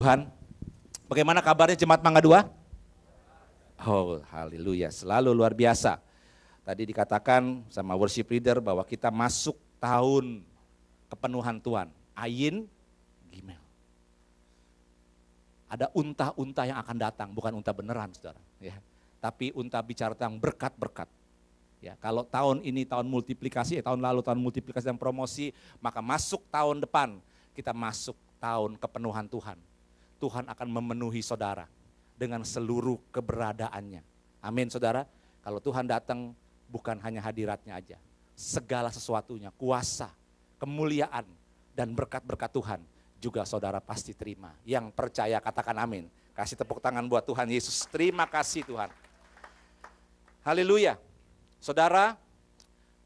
Tuhan, bagaimana kabarnya Jemaat Mangga 2? Oh, haleluya, selalu luar biasa. Tadi dikatakan sama worship leader bahwa kita masuk tahun kepenuhan Tuhan. Ayin, Gimel. Ada unta-unta yang akan datang, bukan unta beneran, saudara. Ya, tapi unta bicara tentang berkat-berkat. Ya, kalau tahun ini tahun multiplikasi, tahun lalu tahun multiplikasi dan promosi, maka masuk tahun depan kita masuk tahun kepenuhan Tuhan. Tuhan akan memenuhi saudara dengan seluruh keberadaannya. Amin saudara. Kalau Tuhan datang bukan hanya hadiratnya aja. Segala sesuatunya, kuasa, kemuliaan, dan berkat-berkat Tuhan juga saudara pasti terima. Yang percaya katakan amin. Kasih tepuk tangan buat Tuhan Yesus. Terima kasih Tuhan. Haleluya. Saudara,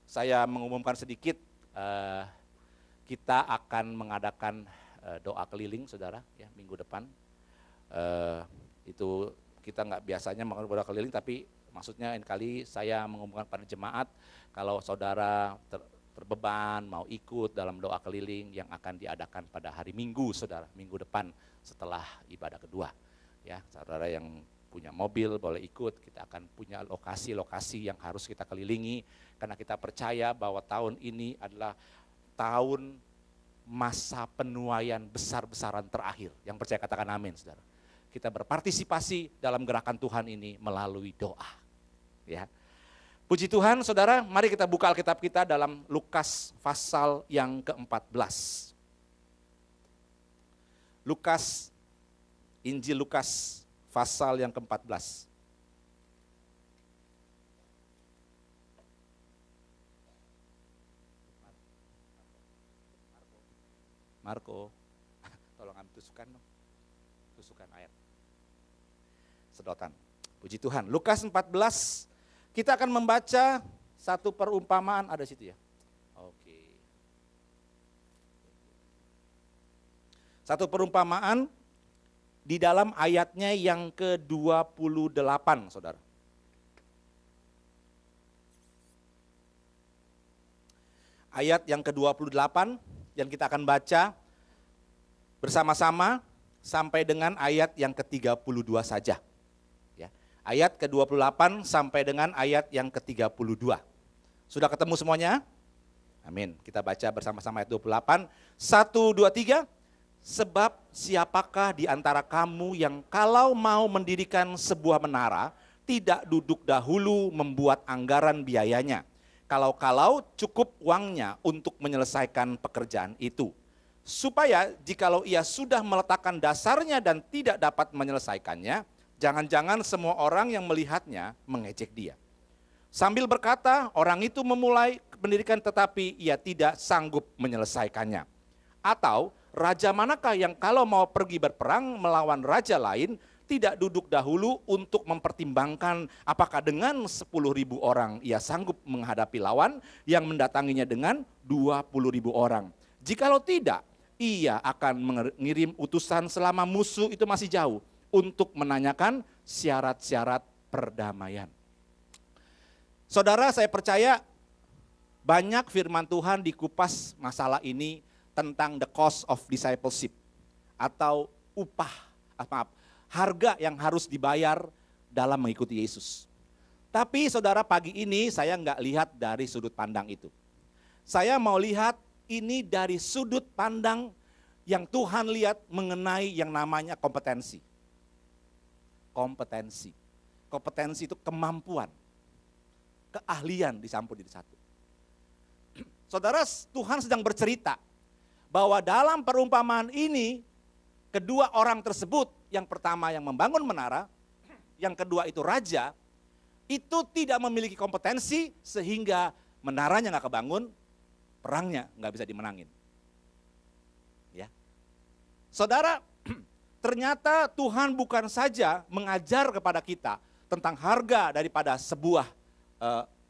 saya mengumumkan sedikit, kita akan mengadakan doa keliling saudara ya minggu depan. Itu kita nggak biasanya mengadakan doa keliling, tapi maksudnya ini kali saya mengumumkan pada jemaat kalau saudara terbeban mau ikut dalam doa keliling yang akan diadakan pada hari Minggu saudara, minggu depan setelah ibadah kedua. Ya, saudara yang punya mobil boleh ikut, kita akan punya lokasi-lokasi yang harus kita kelilingi karena kita percaya bahwa tahun ini adalah tahun masa penuaian besar-besaran terakhir. Yang percaya katakan amin saudara. Kita berpartisipasi dalam gerakan Tuhan ini melalui doa. Ya. Puji Tuhan saudara, mari kita buka Alkitab kita dalam Lukas pasal yang ke-14. Injil Lukas pasal yang ke-14. Marco, tolong ambil tusukan dong. Tusukan ayat. Sedotan. Puji Tuhan. Lukas 14, kita akan membaca satu perumpamaan, ada situ ya. Oke. Satu perumpamaan di dalam ayatnya yang ke-28, saudara. Ayat yang ke-28 yang kita akan baca bersama-sama sampai dengan ayat yang ke-32 saja. Ya. Ayat ke-28 sampai dengan ayat yang ke-32. Sudah ketemu semuanya? Amin. Kita baca bersama-sama ayat 28. 1, 2, 3. Sebab siapakah di antara kamu yang kalau mau mendirikan sebuah menara, tidak duduk dahulu membuat anggaran biayanya. Kalau-kalau cukup uangnya untuk menyelesaikan pekerjaan itu. Supaya jikalau ia sudah meletakkan dasarnya dan tidak dapat menyelesaikannya, jangan-jangan semua orang yang melihatnya mengejek dia. Sambil berkata, orang itu memulai mendirikan tetapi ia tidak sanggup menyelesaikannya. Atau raja manakah yang kalau mau pergi berperang melawan raja lain, tidak duduk dahulu untuk mempertimbangkan apakah dengan 10.000 orang ia sanggup menghadapi lawan yang mendatanginya dengan 20.000 orang. Jikalau tidak, ia akan mengirim utusan selama musuh itu masih jauh untuk menanyakan syarat-syarat perdamaian. Saudara, saya percaya banyak firman Tuhan dikupas masalah ini tentang the cost of discipleship atau harga yang harus dibayar dalam mengikuti Yesus. Tapi saudara, pagi ini saya nggak lihat dari sudut pandang itu. Saya mau lihat ini dari sudut pandang yang Tuhan lihat mengenai yang namanya kompetensi. Kompetensi. Kompetensi itu kemampuan, keahlian dicampur jadi satu. Saudara, Tuhan sedang bercerita bahwa dalam perumpamaan ini kedua orang tersebut, yang pertama yang membangun menara, yang kedua itu raja, itu tidak memiliki kompetensi sehingga menaranya nggak kebangun, perangnya nggak bisa dimenangin. Ya, saudara, ternyata Tuhan bukan saja mengajar kepada kita tentang harga daripada sebuah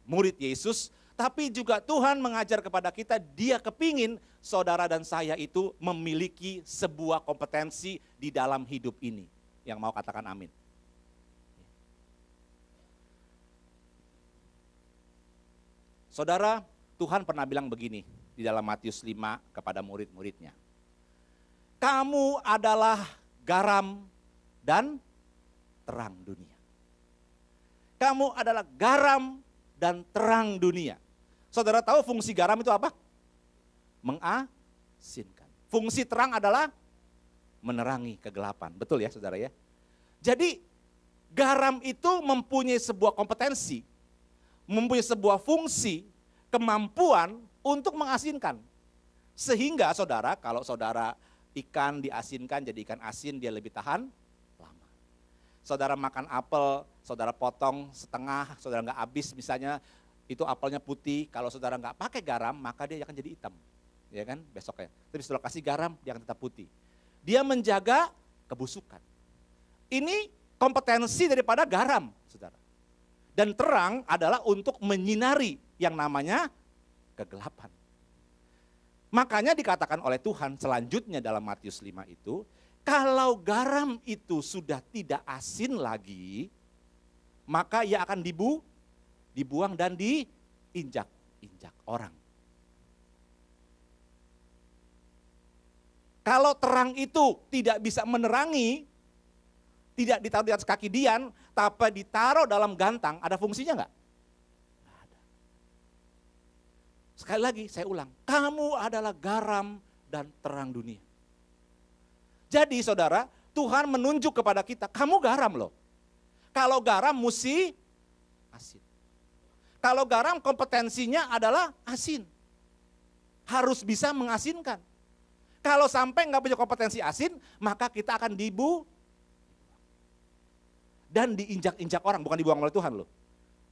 murid Yesus, tapi juga Tuhan mengajar kepada kita, dia kepingin saudara dan saya itu memiliki sebuah kompetensi di dalam hidup ini. Yang mau katakan amin. Saudara, Tuhan pernah bilang begini di dalam Matius 5 kepada murid-muridnya. Kamu adalah garam dan terang dunia. Kamu adalah garam dan terang dunia. Saudara tahu fungsi garam itu apa? Mengasinkan. Fungsi terang adalah menerangi kegelapan. Betul ya saudara ya? Jadi garam itu mempunyai sebuah kompetensi, mempunyai sebuah fungsi, kemampuan untuk mengasinkan. Sehingga saudara, kalau saudara ikan diasinkan jadi ikan asin, dia lebih tahan lama. Saudara makan apel, saudara potong setengah, saudara nggak habis misalnya, itu apelnya putih, kalau saudara nggak pakai garam, maka dia akan jadi hitam. Ya kan, besoknya. Tapi saudara kasih garam, dia akan tetap putih. Dia menjaga kebusukan. Ini kompetensi daripada garam, saudara. Dan terang adalah untuk menyinari yang namanya kegelapan. Makanya dikatakan oleh Tuhan selanjutnya dalam Matius 5 itu, kalau garam itu sudah tidak asin lagi, maka ia akan dibuang dan diinjak-injak orang. Kalau terang itu tidak bisa menerangi, tidak ditaruh di atas kaki Dian, tapi ditaruh dalam gantang, ada fungsinya enggak? Enggak ada. Sekali lagi saya ulang, kamu adalah garam dan terang dunia. Jadi saudara, Tuhan menunjuk kepada kita, kamu garam loh. Kalau garam mesti asin. Kalau garam kompetensinya adalah asin. Harus bisa mengasinkan. Kalau sampai nggak punya kompetensi asin, maka kita akan dan diinjak-injak orang, bukan dibuang oleh Tuhan loh.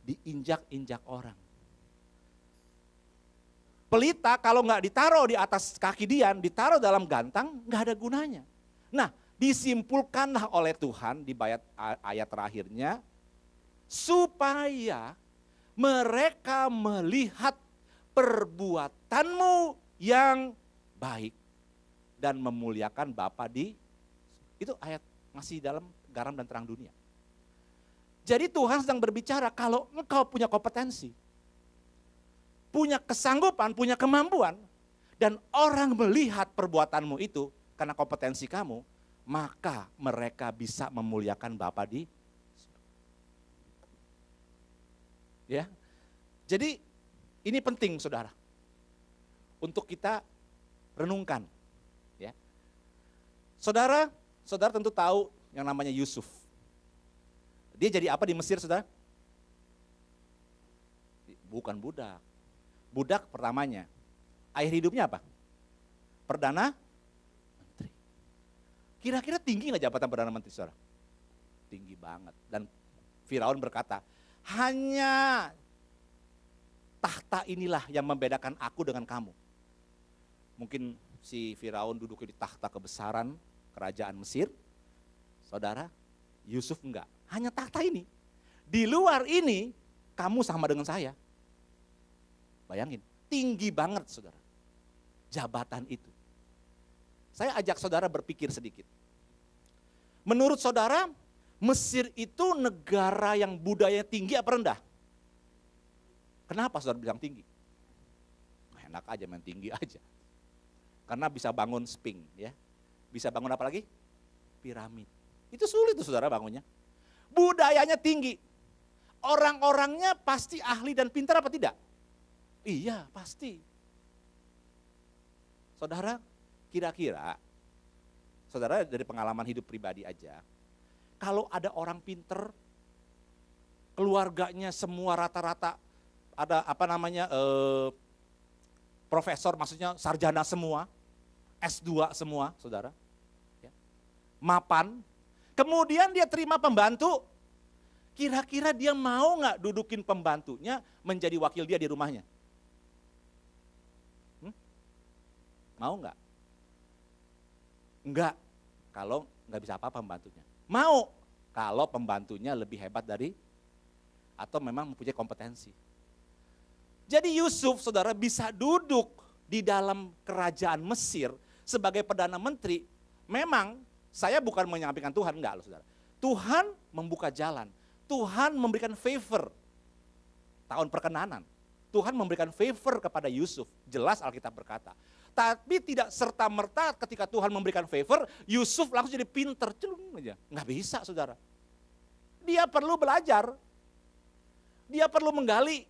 Diinjak-injak orang. Pelita kalau nggak ditaruh di atas kaki Dian, ditaruh dalam gantang, nggak ada gunanya. Nah, disimpulkanlah oleh Tuhan di ayat terakhirnya, supaya mereka melihat perbuatanmu yang baik dan memuliakan Bapa di, itu ayat masih dalam garam dan terang dunia. Jadi Tuhan sedang berbicara kalau engkau punya kompetensi, punya kesanggupan, punya kemampuan, dan orang melihat perbuatanmu itu karena kompetensi kamu, maka mereka bisa memuliakan Bapa di ya. Jadi ini penting saudara, untuk kita renungkan. Ya. Saudara tentu tahu yang namanya Yusuf. Dia jadi apa di Mesir saudara? Bukan budak. Budak pertamanya. Akhir hidupnya apa? Perdana Menteri. Kira-kira tinggi nggak jabatan Perdana Menteri saudara? Tinggi banget. Dan Firaun berkata, hanya tahta inilah yang membedakan aku dengan kamu. Mungkin si Firaun duduk di tahta kebesaran kerajaan Mesir. Saudara, Yusuf enggak. Hanya tahta ini. Di luar ini, kamu sama dengan saya. Bayangin, tinggi banget saudara. Jabatan itu. Saya ajak saudara berpikir sedikit. Menurut saudara, Mesir itu negara yang budaya tinggi apa rendah? Kenapa saudara bilang tinggi? Enak aja main tinggi aja. Karena bisa bangun sphinx ya. Bisa bangun apa lagi? Piramid. Itu sulit tuh saudara bangunnya. Budayanya tinggi. Orang-orangnya pasti ahli dan pintar apa tidak? Iya, pasti. Saudara, kira-kira saudara dari pengalaman hidup pribadi aja, kalau ada orang pinter, keluarganya semua rata-rata ada profesor, maksudnya sarjana semua, S2 semua, saudara. Ya. Mapan. Kemudian dia terima pembantu, kira-kira dia mau nggak dudukin pembantunya menjadi wakil dia di rumahnya? Mau nggak? Enggak, kalau nggak bisa apa-apa pembantunya. Mau, kalau pembantunya lebih hebat dari, atau memang mempunyai kompetensi. Jadi Yusuf, saudara, bisa duduk di dalam kerajaan Mesir sebagai Perdana Menteri. Memang saya bukan menyampaikan Tuhan, enggak loh saudara. Tuhan membuka jalan. Tuhan memberikan favor. Tahun perkenanan. Tuhan memberikan favor kepada Yusuf. Jelas Alkitab berkata. Tapi tidak serta-merta ketika Tuhan memberikan favor, Yusuf langsung jadi pinter, celung aja. Nggak bisa saudara. Dia perlu belajar. Dia perlu menggali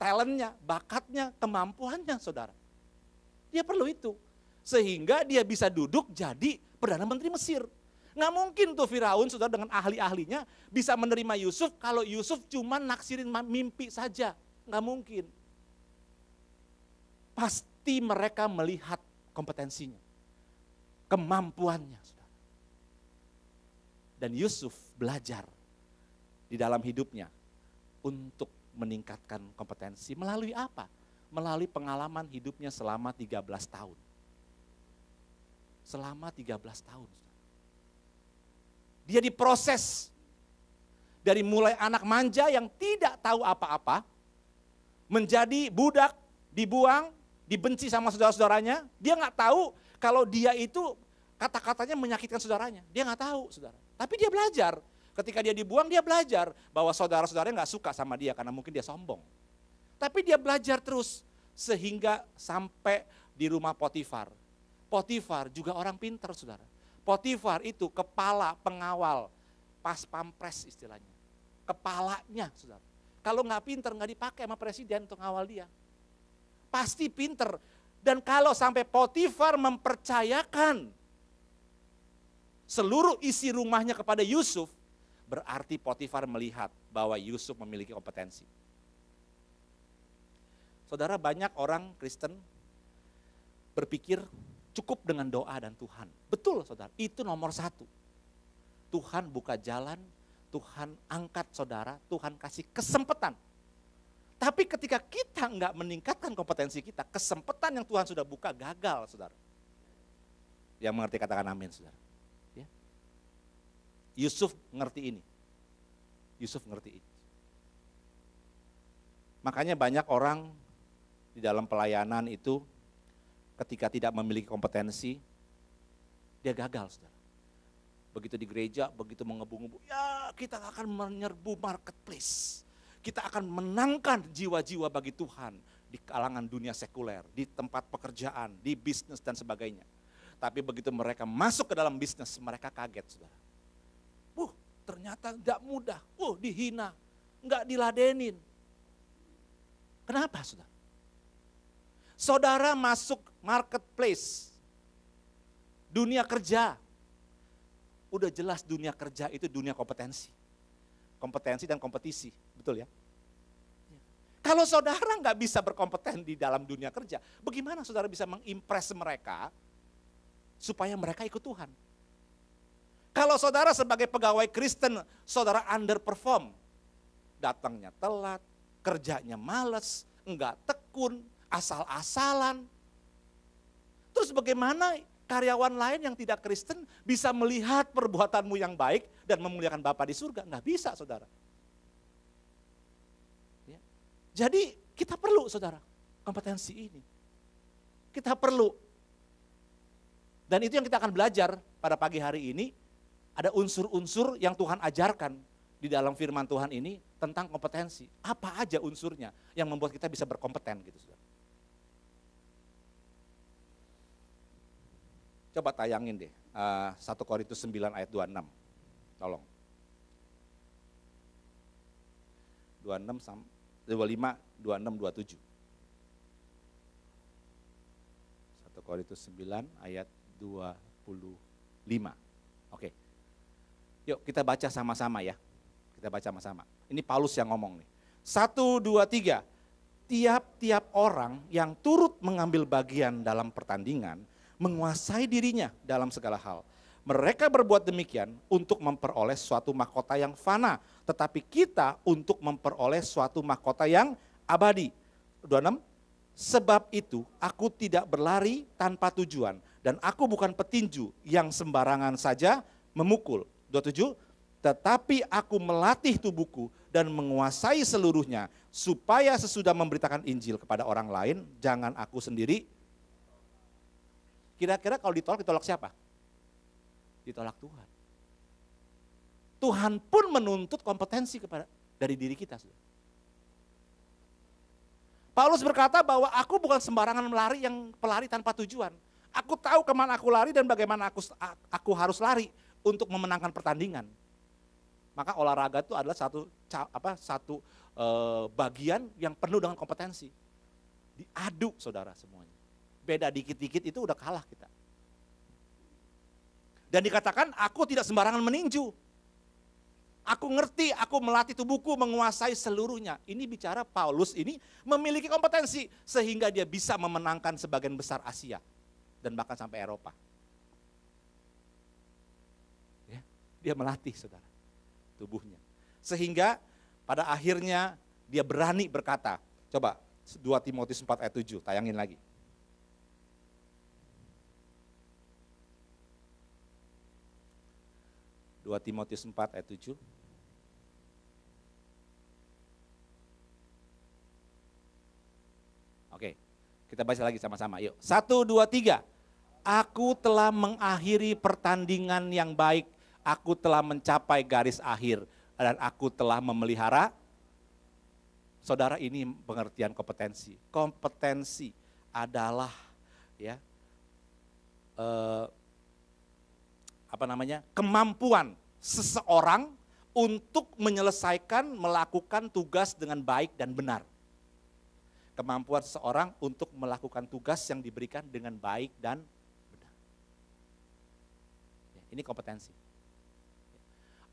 talentnya, bakatnya, kemampuannya saudara. Dia perlu itu. Sehingga dia bisa duduk jadi Perdana Menteri Mesir. Nggak mungkin tuh Firaun saudara dengan ahli-ahlinya bisa menerima Yusuf kalau Yusuf cuma naksirin mimpi saja. Nggak mungkin. Pasti mereka melihat kompetensinya, kemampuannya saudara. Dan Yusuf belajar di dalam hidupnya untuk meningkatkan kompetensi melalui apa? Melalui pengalaman hidupnya selama 13 tahun. Selama 13 tahun. Dia diproses dari mulai anak manja yang tidak tahu apa-apa, menjadi budak, dibuang, dibenci sama saudara-saudaranya. Dia nggak tahu kalau dia itu kata-katanya menyakitkan saudaranya. Dia nggak tahu saudara. Tapi dia belajar. Ketika dia dibuang, dia belajar bahwa saudara-saudaranya nggak suka sama dia karena mungkin dia sombong. Tapi dia belajar terus sehingga sampai di rumah Potifar. Potifar juga orang pintar saudara. Potifar itu kepala pengawal, pas pampres istilahnya. Kepalanya saudara. Kalau nggak pintar nggak dipakai sama presiden untuk ngawal dia. Pasti pintar. Dan kalau sampai Potifar mempercayakan seluruh isi rumahnya kepada Yusuf, berarti Potifar melihat bahwa Yusuf memiliki kompetensi. Saudara, banyak orang Kristen berpikir cukup dengan doa dan Tuhan. Betul saudara, itu nomor satu. Tuhan buka jalan, Tuhan angkat saudara, Tuhan kasih kesempatan. Tapi ketika kita enggak meningkatkan kompetensi kita, kesempatan yang Tuhan sudah buka gagal saudara. Yang mengerti katakan amin saudara. Ya. Yusuf ngerti ini. Yusuf ngerti ini. Makanya banyak orang di dalam pelayanan itu ketika tidak memiliki kompetensi, dia gagal saudara. Begitu di gereja, begitu mengebu-ngebu, ya kita akan menyerbu marketplace. Kita akan menangkan jiwa-jiwa bagi Tuhan di kalangan dunia sekuler, di tempat pekerjaan, di bisnis dan sebagainya. Tapi begitu mereka masuk ke dalam bisnis, mereka kaget saudara. Ternyata tidak mudah, dihina, enggak diladenin. Kenapa saudara? Saudara masuk marketplace, dunia kerja. Udah jelas dunia kerja itu dunia kompetensi. Kompetensi dan kompetisi, betul ya? Kalau saudara nggak bisa berkompeten di dalam dunia kerja, bagaimana saudara bisa mengimpress mereka supaya mereka ikut Tuhan? Kalau saudara sebagai pegawai Kristen, saudara underperform, datangnya telat, kerjanya males, enggak tekun, asal-asalan. Terus bagaimana karyawan lain yang tidak Kristen bisa melihat perbuatanmu yang baik dan memuliakan Bapa di surga? Enggak bisa saudara. Ya. Jadi kita perlu saudara kompetensi ini. Kita perlu. Dan itu yang kita akan belajar pada pagi hari ini. Ada unsur-unsur yang Tuhan ajarkan di dalam firman Tuhan ini tentang kompetensi. Apa aja unsurnya yang membuat kita bisa berkompeten gitu saudara. Coba tayangin deh 1 Korintus 9 ayat 26. Tolong. 25, 26, 27. 1 Korintus 9 ayat 25. Oke. Yuk kita baca sama-sama ya. Kita baca sama-sama. Ini Paulus yang ngomong nih. 1, 2, 3. Tiap-tiap orang yang turut mengambil bagian dalam pertandingan menguasai dirinya dalam segala hal. Mereka berbuat demikian untuk memperoleh suatu mahkota yang fana. Tetapi kita untuk memperoleh suatu mahkota yang abadi. 26. Sebab itu aku tidak berlari tanpa tujuan. Dan aku bukan petinju yang sembarangan saja memukul. 27, tetapi aku melatih tubuhku dan menguasai seluruhnya, supaya sesudah memberitakan Injil kepada orang lain, jangan aku sendiri. Kira-kira kalau ditolak siapa? Ditolak Tuhan. Tuhan pun menuntut kompetensi dari diri kita. Paulus berkata bahwa aku bukan sembarangan pelari tanpa tujuan. Aku tahu kemana aku lari dan bagaimana aku harus lari untuk memenangkan pertandingan. Maka olahraga itu adalah satu bagian yang penuh dengan kompetensi. Diadu saudara semuanya. Beda dikit-dikit itu udah kalah kita. Dan dikatakan aku tidak sembarangan meninju. Aku ngerti, aku melatih tubuhku menguasai seluruhnya. Ini bicara Paulus ini memiliki kompetensi sehingga dia bisa memenangkan sebagian besar Asia dan bahkan sampai Eropa. Ya, dia melatih saudara tubuhnya. Sehingga pada akhirnya dia berani berkata, coba 2 Timotius 4 ayat 7, tayangin lagi. Timotius 4 ayat 7. Oke, kita baca lagi sama-sama. Yuk, 1, 2, 3. Aku telah mengakhiri pertandingan yang baik. Aku telah mencapai garis akhir. Dan aku telah memelihara. Saudara, ini pengertian kompetensi. Kompetensi adalah ya kemampuan seseorang untuk menyelesaikan, melakukan tugas dengan baik dan benar. Kemampuan seseorang untuk melakukan tugas yang diberikan dengan baik dan benar. Ini kompetensi.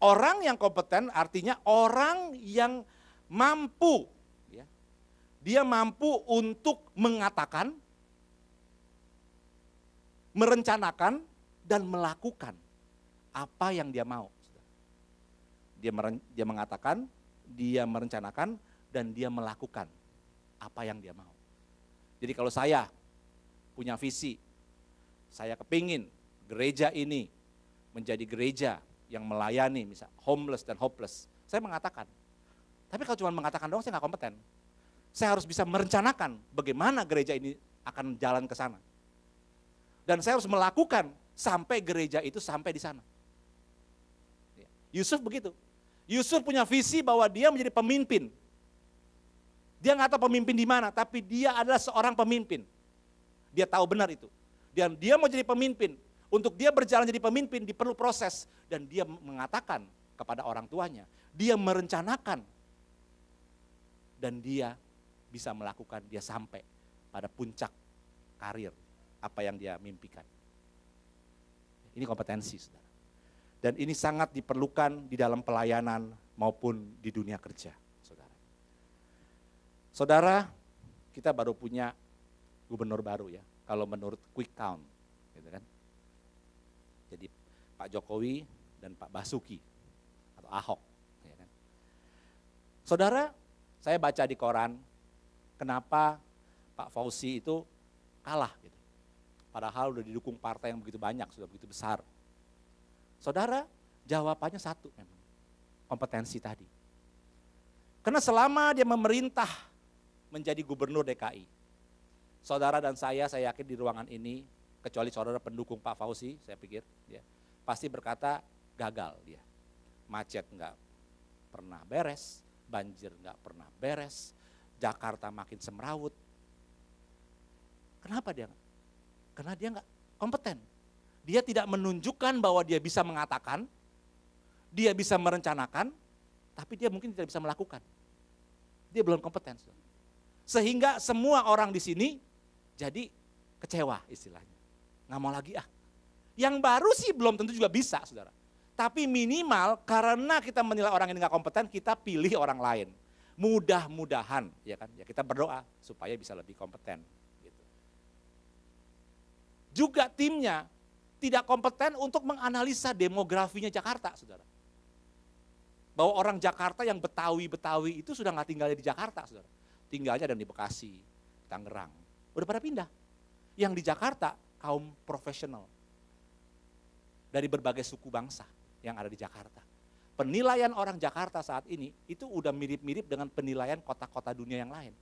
Orang yang kompeten artinya orang yang mampu, ya, dia mampu untuk mengatakan, merencanakan, dan melakukan apa yang dia mau. Dia mengatakan, dia merencanakan, dan dia melakukan apa yang dia mau. Jadi kalau saya punya visi, saya kepingin gereja ini menjadi gereja yang melayani misal homeless dan hopeless. Saya mengatakan, tapi kalau cuma mengatakan doang saya nggak kompeten. Saya harus bisa merencanakan bagaimana gereja ini akan jalan ke sana. Dan saya harus melakukan sampai gereja itu sampai di sana. Yusuf begitu. Yusuf punya visi bahwa dia menjadi pemimpin. Dia nggak tahu pemimpin di mana, tapi dia adalah seorang pemimpin. Dia tahu benar itu. Dan dia mau jadi pemimpin. Untuk dia berjalan jadi pemimpin, diperlu proses. Dan dia mengatakan kepada orang tuanya, dia merencanakan. Dan dia bisa melakukan, dia sampai pada puncak karir, apa yang dia mimpikan. Ini kompetensi, saudara. Dan ini sangat diperlukan di dalam pelayanan maupun di dunia kerja. Saudara, kita baru punya gubernur baru ya, kalau menurut quick count, gitu kan. Jadi Pak Jokowi dan Pak Basuki atau Ahok. Ya kan. Saudara, saya baca di koran, kenapa Pak Fauzi itu kalah gitu. Padahal udah didukung partai yang begitu banyak, sudah begitu besar. Saudara, jawabannya satu memang, kompetensi tadi. Karena selama dia memerintah menjadi gubernur DKI. Saudara dan saya yakin di ruangan ini, kecuali saudara pendukung Pak Fauzi, saya pikir, ya, pasti berkata gagal dia. Macet nggak pernah beres, banjir nggak pernah beres, Jakarta makin semrawut. Kenapa dia? Karena dia nggak kompeten. Dia tidak menunjukkan bahwa dia bisa mengatakan, dia bisa merencanakan, tapi dia mungkin tidak bisa melakukan. Dia belum kompeten. Sehingga semua orang di sini jadi kecewa istilahnya. Nggak mau lagi ah. Yang baru sih belum tentu juga bisa saudara. Tapi minimal karena kita menilai orang ini nggak kompeten, kita pilih orang lain. Mudah-mudahan ya kan, ya kita berdoa supaya bisa lebih kompeten. Gitu. Juga timnya tidak kompeten untuk menganalisa demografinya Jakarta saudara. Bahwa orang Jakarta yang Betawi-Betawi itu sudah nggak tinggalnya di Jakarta saudara. Tinggalnya ada di Bekasi, Tangerang, udah pada pindah. Yang di Jakarta kaum profesional dari berbagai suku bangsa yang ada di Jakarta. Penilaian orang Jakarta saat ini itu udah mirip-mirip dengan penilaian kota-kota dunia yang lain.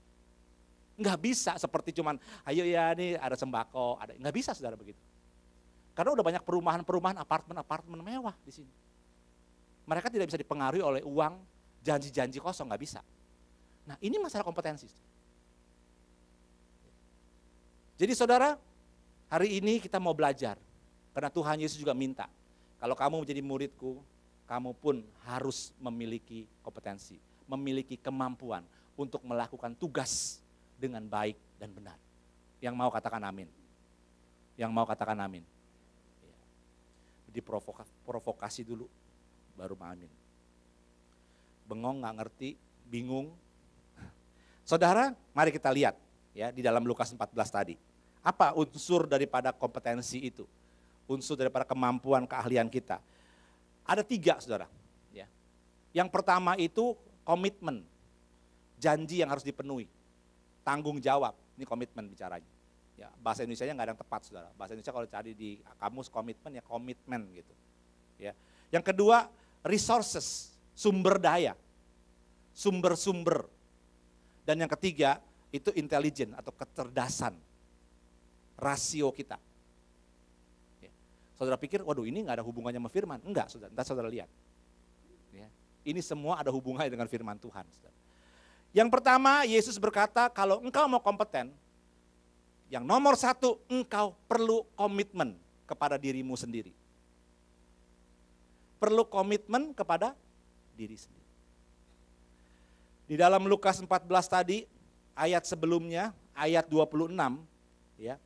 Nggak bisa seperti cuman, ayo ya nih ada sembako, nggak bisa saudara begitu. Karena udah banyak perumahan-perumahan, apartemen-apartemen mewah di sini. Mereka tidak bisa dipengaruhi oleh uang, janji-janji kosong, nggak bisa. Nah ini masalah kompetensi. Jadi saudara, hari ini kita mau belajar. Karena Tuhan Yesus juga minta, kalau kamu menjadi muridku, kamu pun harus memiliki kompetensi, memiliki kemampuan untuk melakukan tugas dengan baik dan benar. Yang mau katakan amin. Yang mau katakan amin. Diprovokasi dulu, baru amin. Bengong, gak ngerti, bingung. Saudara, mari kita lihat ya di dalam Lukas 14 tadi. Apa unsur daripada kompetensi itu? Unsur daripada kemampuan, keahlian kita. Ada 3, saudara. Ya. Yang pertama itu komitmen, janji yang harus dipenuhi, tanggung jawab. Ini komitmen bicaranya. Ya, bahasa Indonesianya nggak ada yang tepat, saudara. Bahasa Indonesia kalau cari di kamus komitmen ya komitmen gitu. Ya. Yang kedua resources, sumber daya, sumber-sumber. Dan yang ketiga itu intelligence atau kecerdasan, rasio kita. Saudara pikir, waduh ini nggak ada hubungannya sama firman. Enggak, saudara. Nanti saudara lihat. Ya. Ini semua ada hubungannya dengan firman Tuhan. Saudara. Yang pertama, Yesus berkata, kalau engkau mau kompeten, yang nomor 1, engkau perlu komitmen kepada dirimu sendiri. Perlu komitmen kepada diri sendiri. Di dalam Lukas 14 tadi, ayat sebelumnya, ayat 26, ya.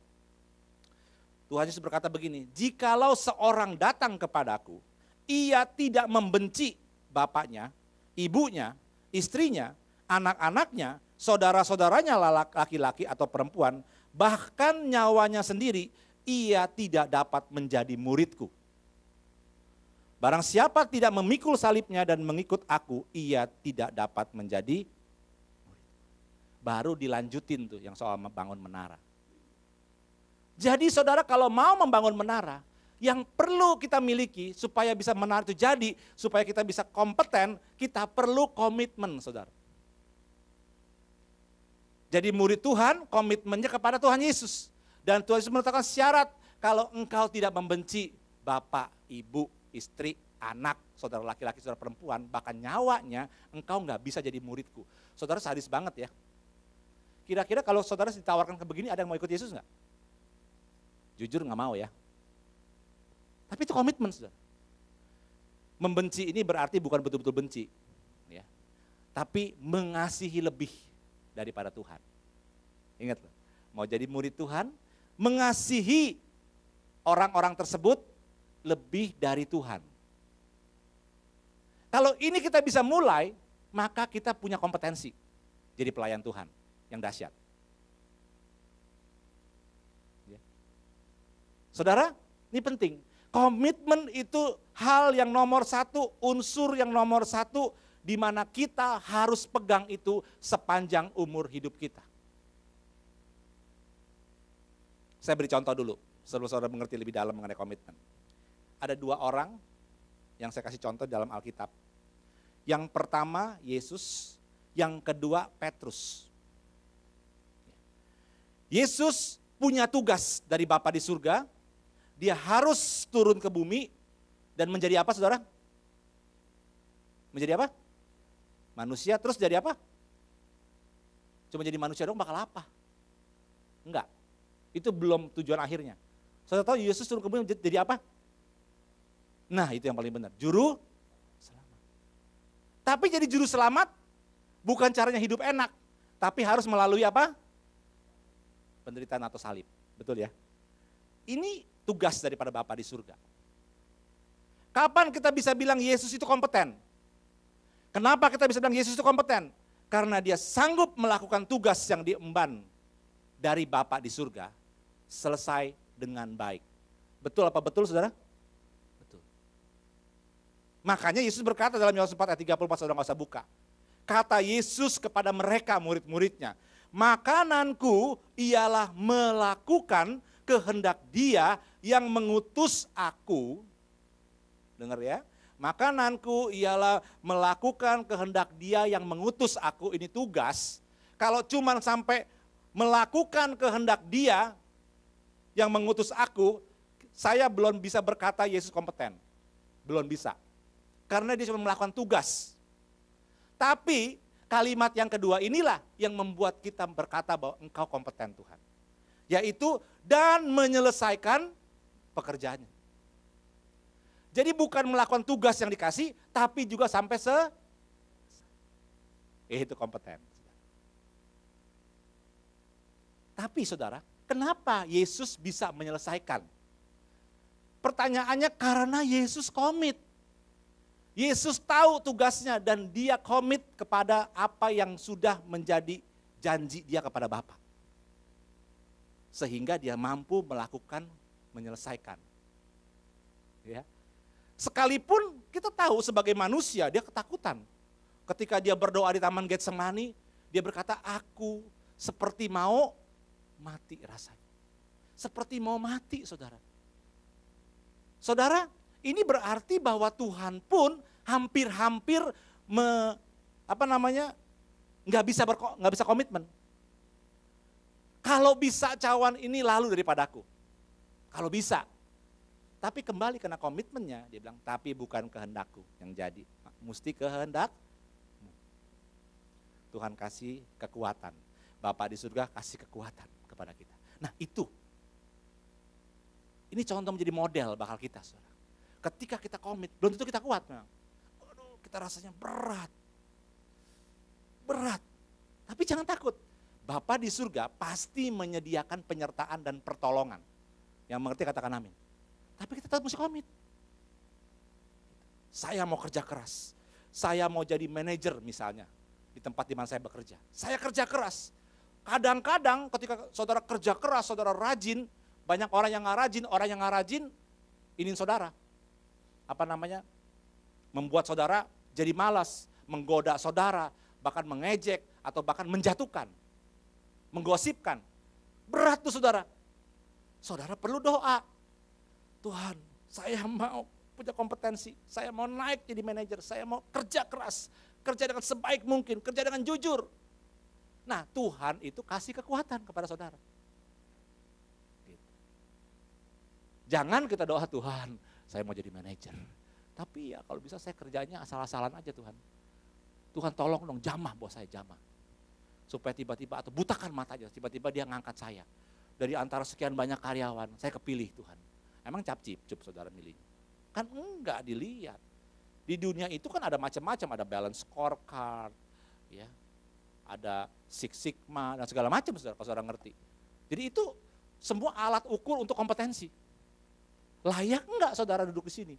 Tuhan Yesus berkata begini, jikalau seorang datang kepadaku, ia tidak membenci bapaknya, ibunya, istrinya, anak-anaknya, saudara-saudaranya laki-laki atau perempuan, bahkan nyawanya sendiri, ia tidak dapat menjadi muridku. Barang siapa tidak memikul salibnya dan mengikut aku, ia tidak dapat menjadi murid. Baru dilanjutin tuh yang soal membangun menara. Jadi saudara kalau mau membangun menara, yang perlu kita miliki supaya bisa menara itu jadi, supaya kita bisa kompeten, kita perlu komitmen, saudara. Jadi murid Tuhan, komitmennya kepada Tuhan Yesus. Dan Tuhan Yesus menetapkan syarat, kalau engkau tidak membenci bapak, ibu, istri, anak, saudara laki-laki, saudara perempuan, bahkan nyawanya, engkau nggak bisa jadi muridku. Saudara sadis banget ya. Kira-kira kalau saudara ditawarkan ke begini, ada yang mau ikut Yesus nggak? Jujur nggak mau ya. Tapi itu komitmen, saudara. Membenci ini berarti bukan betul-betul benci, ya. Tapi mengasihi lebih daripada Tuhan. Ingat loh, mau jadi murid Tuhan, mengasihi orang-orang tersebut lebih dari Tuhan. Kalau ini kita bisa mulai, maka kita punya kompetensi jadi pelayan Tuhan yang dahsyat. Saudara, ini penting. Komitmen itu hal yang nomor 1, unsur yang nomor 1, di mana kita harus pegang itu sepanjang umur hidup kita. Saya beri contoh dulu, sebelum saudara mengerti lebih dalam mengenai komitmen. Ada 2 orang yang saya kasih contoh dalam Alkitab. Yang pertama Yesus, yang kedua Petrus. Yesus punya tugas dari Bapa di surga. Dia harus turun ke bumi dan menjadi apa, saudara? Menjadi apa? Manusia, terus jadi apa? Cuma jadi manusia dong, bakal apa? Enggak, itu belum tujuan akhirnya. Saudara tahu Yesus turun ke bumi jadi apa? Nah itu yang paling benar, juru selamat. Tapi jadi juru selamat bukan caranya hidup enak, tapi harus melalui apa? Penderitaan atau salib, betul ya? Ini tugas daripada Bapa di surga. Kapan kita bisa bilang Yesus itu kompeten? Kenapa kita bisa bilang Yesus itu kompeten? Karena dia sanggup melakukan tugas yang diemban dari Bapa di surga selesai dengan baik. Betul apa betul, saudara? Betul. Makanya Yesus berkata dalam Yohanes 4 ayat 34, saudara nggak usah buka. Kata Yesus kepada mereka murid-muridnya, makananku ialah melakukan kehendak Dia yang mengutus aku. Dengar ya, makananku ialah melakukan kehendak Dia yang mengutus aku. Ini tugas. Kalau cuma sampai melakukan kehendak Dia yang mengutus aku, saya belum bisa berkata Yesus kompeten. Belum bisa. Karena dia cuma melakukan tugas. Tapi kalimat yang kedua inilah yang membuat kita berkata bahwa engkau kompeten Tuhan. Yaitu dan menyelesaikan pekerjaannya. Jadi bukan melakukan tugas yang dikasih, tapi juga sampai itu kompeten. Tapi saudara, kenapa Yesus bisa menyelesaikan? Pertanyaannya karena Yesus komit. Yesus tahu tugasnya dan dia komit kepada apa yang sudah menjadi janji dia kepada Bapa. Sehingga dia mampu melakukan, menyelesaikan. Ya. Sekalipun kita tahu sebagai manusia dia ketakutan. Ketika dia berdoa di Taman Getsemani, dia berkata, aku seperti mau mati rasanya. Seperti mau mati, saudara. Saudara, ini berarti bahwa Tuhan pun hampir-hampir nggak bisa komitmen. Kalau bisa cawan ini lalu daripadaku. Kalau bisa. Tapi kembali kena komitmennya, dia bilang, tapi bukan kehendakku yang jadi. Mesti kehendak. Tuhan kasih kekuatan. Bapa di surga kasih kekuatan kepada kita. Nah itu. Ini contoh menjadi model bakal kita, saudara. Ketika kita komit, belum tentu kita kuat memang. Aduh, kita rasanya berat. Berat. Tapi jangan takut. Bapa di surga pasti menyediakan penyertaan dan pertolongan. Yang mengerti katakan amin. Tapi kita tetap mesti komit. Saya mau kerja keras. Saya mau jadi manajer misalnya. Di tempat di mana saya bekerja. Saya kerja keras. Kadang-kadang ketika saudara kerja keras, saudara rajin, banyak orang yang nggak rajin, ingin saudara. Membuat saudara jadi malas, menggoda saudara, bahkan mengejek, atau bahkan menjatuhkan, menggosipkan. Berat tuh saudara. Saudara perlu doa. Tuhan, saya mau punya kompetensi, saya mau naik jadi manajer, saya mau kerja keras, kerja dengan sebaik mungkin, kerja dengan jujur. Nah Tuhan itu kasih kekuatan kepada saudara. Jangan kita doa, Tuhan saya mau jadi manajer. Tapi ya kalau bisa saya kerjanya asal-asalan aja Tuhan. Tuhan tolong dong jamah bos saya, jamah. Supaya tiba-tiba atau butakan matanya, tiba-tiba dia ngangkat saya. Dari antara sekian banyak karyawan, saya kepilih Tuhan. Emang cap-cip saudara milihnya? Kan enggak dilihat. Di dunia itu kan ada macam-macam, ada balance scorecard, ya, ada Six Sigma dan segala macam saudara, kalau saudara ngerti. Jadi itu semua alat ukur untuk kompetensi. Layak enggak saudara duduk di sini?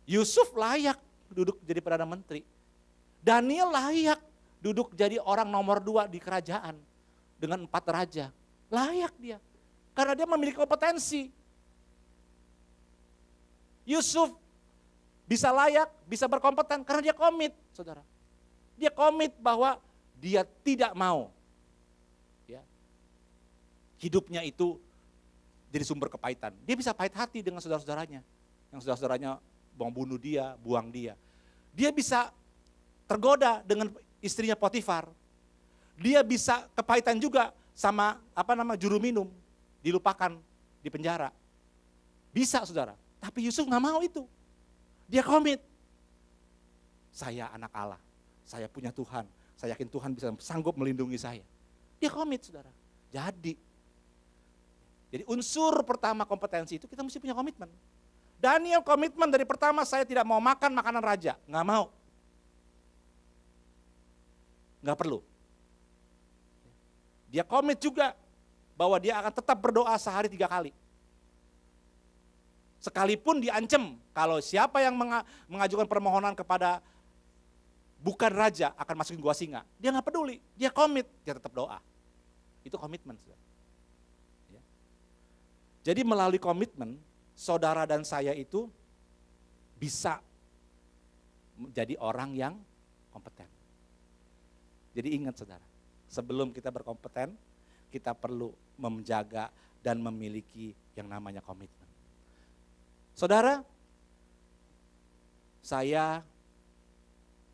Yusuf layak duduk jadi Perdana Menteri. Daniel layak duduk jadi orang nomor 2 di kerajaan dengan 4 raja. Layak dia, karena dia memiliki kompetensi. Yusuf bisa layak, bisa berkompeten karena dia komit, saudara. Dia komit bahwa dia tidak mau ya, hidupnya itu jadi sumber kepahitan. Dia bisa pahit hati dengan saudara-saudaranya. Yang saudara-saudaranya mau bunuh dia, buang dia. Dia bisa tergoda dengan istrinya Potifar. Dia bisa kepahitan juga sama juru minum, dilupakan di penjara. Bisa saudara, tapi Yusuf gak mau itu. Dia komit. Saya anak Allah, saya punya Tuhan, saya yakin Tuhan bisa sanggup melindungi saya. Dia komit saudara. Jadi unsur pertama kompetensi itu kita mesti punya komitmen. Daniel komitmen dari pertama, saya tidak mau makan makanan raja, gak mau. Gak perlu. Dia komit juga bahwa dia akan tetap berdoa sehari 3 kali. Sekalipun diancam, kalau siapa yang mengajukan permohonan kepada bukan raja akan masukin gua singa. Dia gak peduli, dia komit, dia tetap doa. Itu komitmen. Ya. Jadi melalui komitmen, saudara dan saya itu bisa menjadi orang yang kompeten. Jadi ingat saudara, sebelum kita berkompeten, kita perlu menjaga dan memiliki yang namanya komitmen. Saudara, saya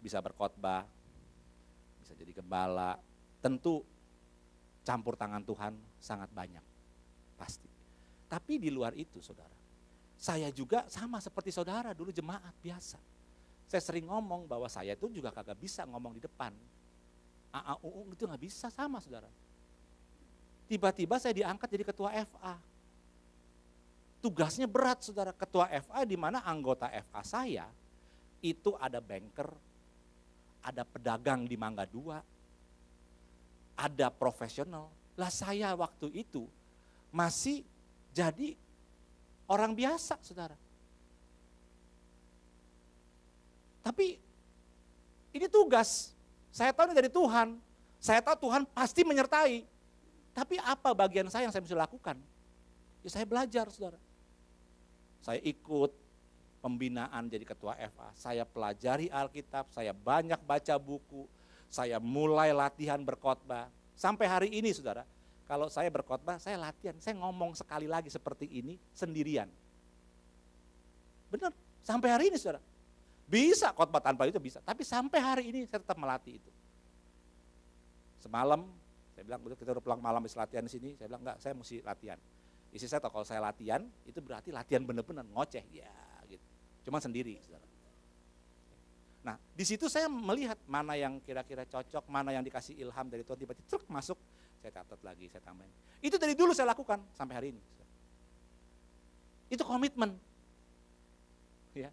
bisa berkhotbah, bisa jadi gembala, tentu campur tangan Tuhan sangat banyak, pasti. Tapi di luar itu saudara, saya juga sama seperti saudara dulu jemaat biasa. Saya sering ngomong bahwa saya itu juga kagak bisa ngomong di depan. AAUU itu gak bisa sama saudara. tiba-tiba saya diangkat jadi ketua FA. Tugasnya berat saudara, ketua FA di mana anggota FA saya itu ada banker, ada pedagang di Mangga 2, ada profesional. Lah saya waktu itu masih jadi orang biasa saudara. Tapi ini tugas, saya tahu ini dari Tuhan, saya tahu Tuhan pasti menyertai. Tapi apa bagian saya yang saya mesti lakukan? Ya saya belajar saudara. Saya ikut pembinaan jadi ketua FA, saya pelajari Alkitab, saya banyak baca buku, saya mulai latihan berkhotbah. Sampai hari ini saudara, kalau saya berkhotbah, saya latihan, saya ngomong sekali lagi seperti ini sendirian. Benar, sampai hari ini saudara. Bisa khotbah tanpa itu bisa, tapi sampai hari ini saya tetap melatih itu. Semalam, saya bilang, kita udah pulang malam habis latihan di sini, saya bilang enggak, saya mesti latihan. Istri saya tahu kalau saya latihan, itu berarti latihan benar-benar ngoceh, ya gitu. Cuma sendiri, saudara. Nah, di situ saya melihat mana yang kira-kira cocok, mana yang dikasih ilham dari Tuhan, tiba-tiba truk masuk, saya catat lagi, saya tambahin. Itu dari dulu saya lakukan sampai hari ini. Saudara. Itu komitmen. Ya.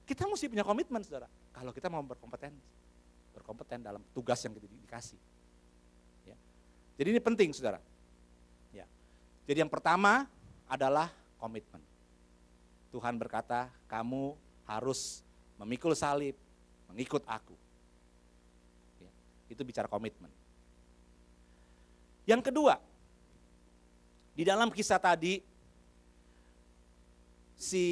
Kita mesti punya komitmen, saudara. Kalau kita mau berkompeten dalam tugas yang kita dikasih. Ya. Jadi ini penting, saudara. Ya. Jadi yang pertama adalah komitmen. Tuhan berkata, kamu harus memikul salib, mengikut aku. Ya. Itu bicara komitmen. Yang kedua, di dalam kisah tadi, si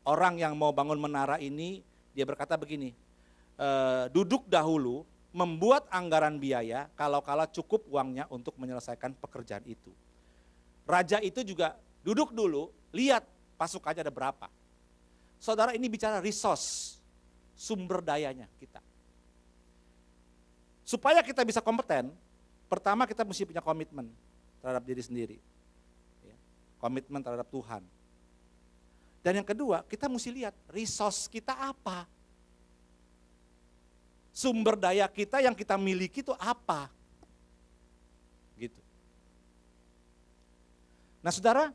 orang yang mau bangun menara ini, dia berkata begini, duduk dahulu, membuat anggaran biaya, kalau-kala cukup uangnya untuk menyelesaikan pekerjaan itu. Raja itu juga duduk dulu, lihat pasukannya ada berapa. Saudara, ini bicara resource, sumber dayanya kita. Supaya kita bisa kompeten, pertama kita mesti punya komitmen terhadap diri sendiri. Komitmen terhadap Tuhan. Dan yang kedua, kita mesti lihat resource kita apa. Sumber daya kita yang kita miliki itu apa. Gitu. Nah saudara,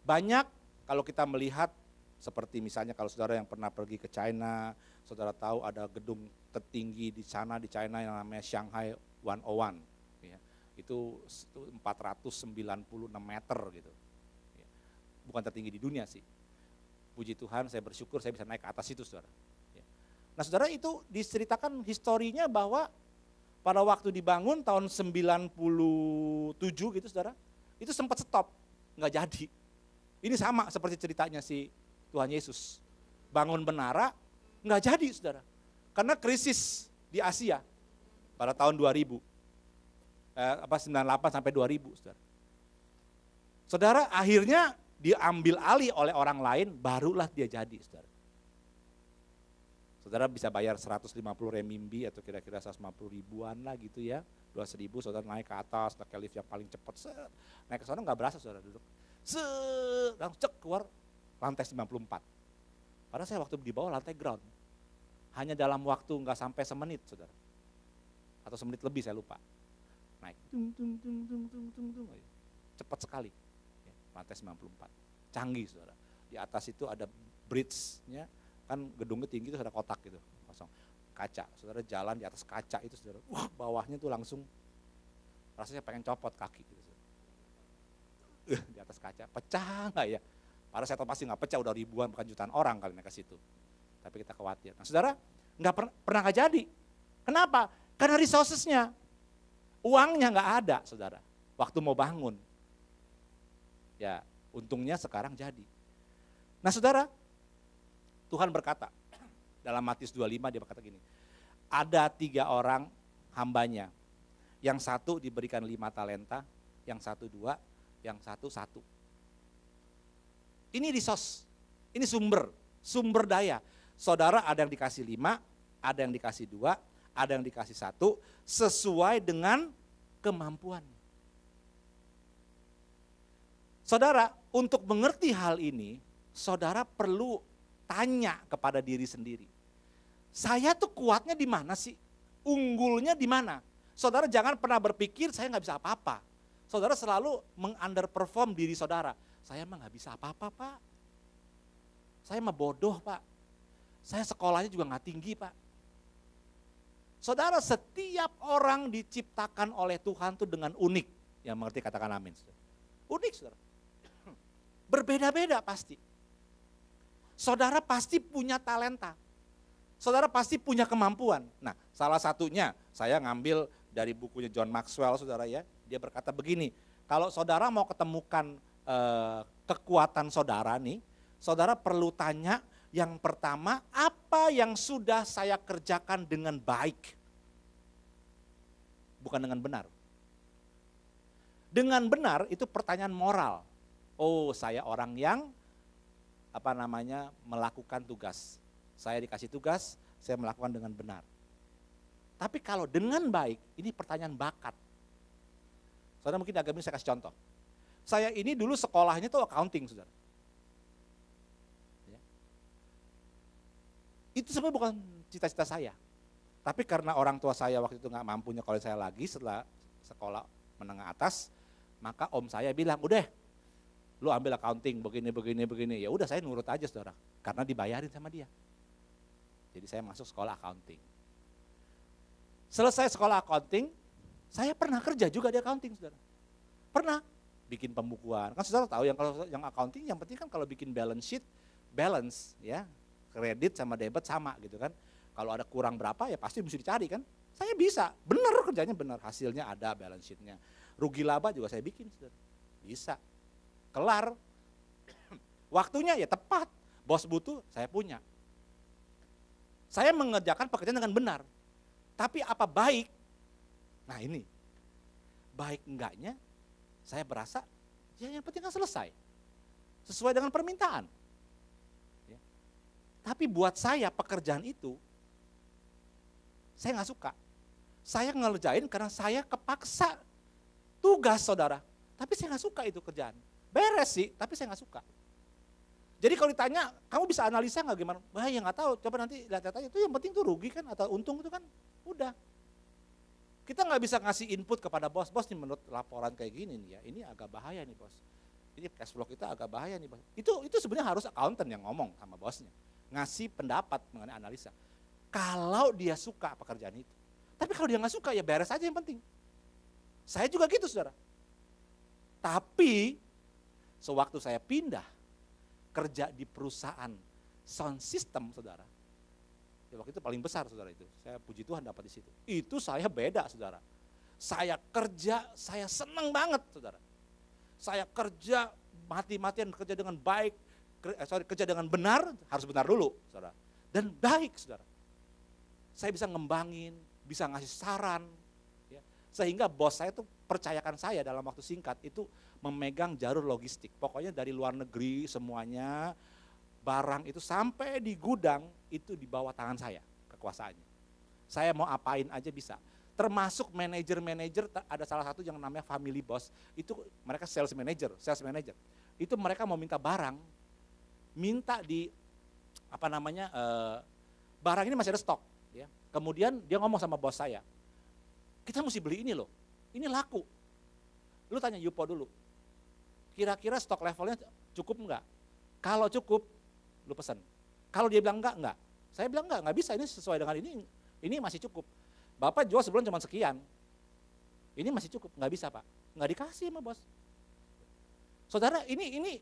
banyak kalau kita melihat seperti misalnya kalau saudara yang pernah pergi ke China, saudara tahu ada gedung tertinggi di sana di China yang namanya Shanghai 101. Ya, itu 496 meter gitu. Ya, bukan tertinggi di dunia sih. Puji Tuhan, saya bersyukur saya bisa naik ke atas itu, saudara. Ya. Nah, saudara, itu diceritakan historinya bahwa pada waktu dibangun tahun 97 gitu, saudara, itu sempat stop, nggak jadi. Ini sama seperti ceritanya si Tuhan Yesus. Bangun menara, nggak jadi, saudara. Karena krisis di Asia pada tahun 2000. 98 sampai 2000, saudara. Saudara, akhirnya diambil alih oleh orang lain, barulah dia jadi, saudara. Saudara bisa bayar 150 renminbi atau kira-kira 150 ribuan lah gitu ya. 200.000, saudara naik ke atas, pakai lift yang paling cepat, naik ke sana nggak berasa saudara duduk. Langsung cek keluar lantai 94. Padahal saya waktu di bawah lantai ground. Hanya dalam waktu nggak sampai semenit, saudara. Atau semenit lebih saya lupa. Naik, cepat sekali. Lantai 94, canggih saudara. Di atas itu ada bridge-nya, kan gedungnya tinggi itu ada kotak gitu, kosong. Kaca, saudara jalan di atas kaca itu saudara, bawahnya tuh langsung rasanya pengen copot kaki gitu. Di atas kaca, pecah nggak ya? Padahal saya tahu pasti nggak pecah, udah ribuan bukan jutaan orang kali naik ke situ. Tapi kita khawatir. Nah saudara, nggak pernah nggak jadi. Kenapa? Karena resources-nya, uangnya nggak ada saudara, waktu mau bangun. Ya, untungnya sekarang jadi. Nah saudara, Tuhan berkata, dalam Matius 25 dia berkata gini, ada 3 orang hambanya, yang satu diberikan 5 talenta, yang satu 2, yang satu 1. Ini resource, ini sumber daya. Saudara ada yang dikasih 5, ada yang dikasih 2, ada yang dikasih 1, sesuai dengan kemampuannya. Saudara, untuk mengerti hal ini, saudara perlu tanya kepada diri sendiri. Saya tuh kuatnya di mana sih? Unggulnya di mana? Saudara jangan pernah berpikir saya nggak bisa apa-apa. Saudara selalu meng-underperform diri saudara. Saya mah nggak bisa apa-apa, Pak. Saya mah bodoh, Pak. Saya sekolahnya juga nggak tinggi, Pak. Saudara, setiap orang diciptakan oleh Tuhan tuh dengan unik. Yang mengerti katakan amin. Unik, saudara. Berbeda-beda pasti. Saudara pasti punya talenta. Saudara pasti punya kemampuan. Nah, salah satunya saya ngambil dari bukunya John Maxwell, saudara ya. Dia berkata begini, kalau saudara mau ketemukan kekuatan saudara nih, saudara perlu tanya yang pertama, apa yang sudah saya kerjakan dengan baik? Bukan dengan benar. Dengan benar itu pertanyaan moral. Oh, saya orang yang melakukan tugas. Saya dikasih tugas, saya melakukan dengan benar. Tapi kalau dengan baik, ini pertanyaan bakat. Saudara mungkin agak ini saya kasih contoh. Saya ini dulu sekolahnya tuh accounting, saudara. Ya. Itu sebenarnya bukan cita-cita saya. Tapi karena orang tua saya waktu itu nggak mampu nyekolin saya lagi setelah sekolah menengah atas, maka om saya bilang, udah, lu ambil accounting begini. Ya udah saya nurut aja, saudara, karena dibayarin sama dia. Jadi saya masuk sekolah accounting. Selesai sekolah accounting, saya pernah kerja juga di accounting, saudara. Pernah bikin pembukuan. Kan saudara tahu kalau yang accounting yang penting kan kalau bikin balance sheet, balance ya, kredit sama debit sama gitu kan. Kalau ada kurang berapa ya pasti mesti dicari kan. Saya bisa, benar kerjanya benar, hasilnya ada balance sheetnya. Rugi laba juga saya bikin, saudara. Bisa. Kelar. Waktunya ya tepat. Bos butuh, saya punya. Saya mengerjakan pekerjaan dengan benar. Tapi apa baik? Nah ini, baik enggaknya saya berasa ya yang penting kan selesai. Sesuai dengan permintaan. Ya. Tapi buat saya pekerjaan itu, saya nggak suka. Saya ngerjain karena saya kepaksa tugas, saudara. Tapi saya nggak suka itu kerjaan. Beres sih, tapi saya nggak suka. Jadi kalau ditanya, kamu bisa analisa nggak gimana? Wah ya nggak tahu, coba nanti lihat aja. Itu yang penting tuh rugi kan atau untung itu kan, udah. Kita nggak bisa ngasih input kepada bos nih menurut laporan kayak gini nih ya, ini agak bahaya nih bos. Ini cash flow kita agak bahaya nih bos. Itu sebenarnya harus accountant yang ngomong sama bosnya, ngasih pendapat mengenai analisa. Kalau dia suka pekerjaan itu, tapi kalau dia nggak suka ya beres aja yang penting. Saya juga gitu, saudara. Tapi sewaktu saya pindah kerja di perusahaan sound system, saudara. Ya, waktu itu paling besar, saudara itu. Saya puji Tuhan dapat di situ. Itu saya beda, saudara. Saya kerja, saya senang banget, saudara. Saya kerja mati-matian, kerja dengan baik, kerja dengan benar, harus benar dulu, saudara. Dan baik, saudara. Saya bisa ngembangin, bisa ngasih saran, ya. Sehingga bos saya tuh percayakan saya dalam waktu singkat itu memegang jalur logistik. Pokoknya dari luar negeri semuanya, barang itu sampai di gudang itu di bawah tangan saya kekuasaannya. Saya mau apain aja bisa. Termasuk manajer-manajer, ada salah satu yang namanya family boss, itu mereka sales manager. Itu mereka mau minta barang, minta di barang ini masih ada stok. Ya. Kemudian dia ngomong sama bos saya, kita mesti beli ini loh, ini laku. Lu tanya Yupo dulu, kira-kira stok levelnya cukup enggak? Kalau cukup, lu pesan. Kalau dia bilang enggak. Saya bilang enggak bisa, ini sesuai dengan ini masih cukup. Bapak jual sebulan cuma sekian, ini masih cukup, enggak bisa Pak. Enggak dikasih sama bos. Saudara, ini